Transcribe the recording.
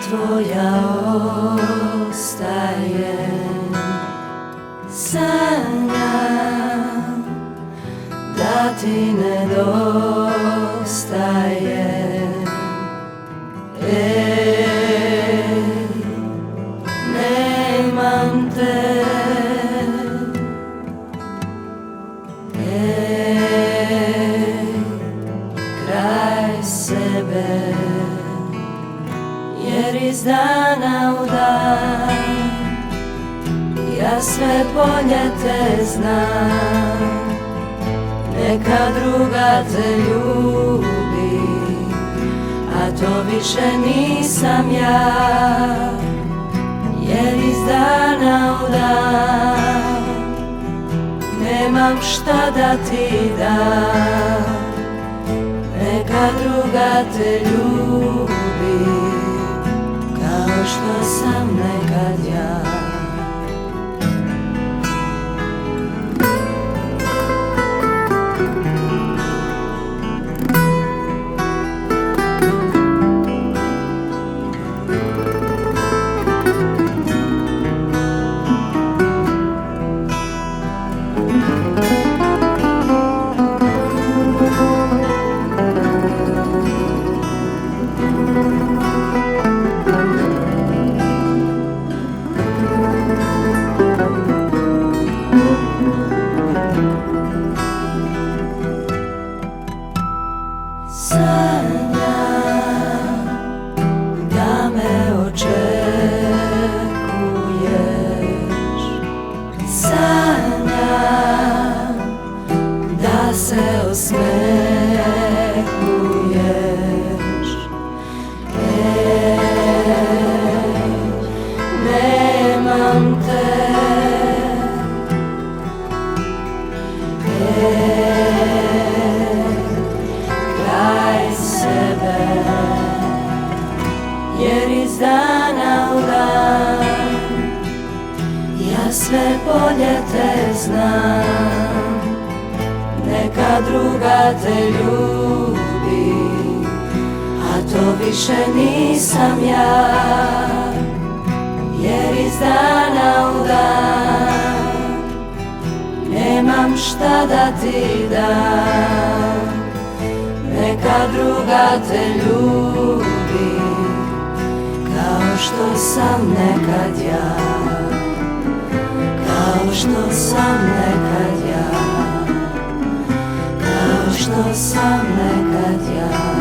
tvoja ostaje. Sanjam da ti nedostaje. Nemam te, kraj sebe, jer iz dana u dan ja sve bolje te znam. Neka druga te ljubi, a to više nisam ja, jer iz dana u dan nemam šta da ti dam. Neka druga te ljubi, kao što sam nekad ja. Sanjam da me očekuješ, sanjam da se osmehuješ. Nemam te, jer iz dana u dan ja sve bolje te znam. Neka druga te ljubi, a to više nisam ja, jer iz dana u dan nemam šta da ti dam. Neka druga te ljubi, kao što sam nekad ja, kao što sam nekad ja, kao što sam nekad ja.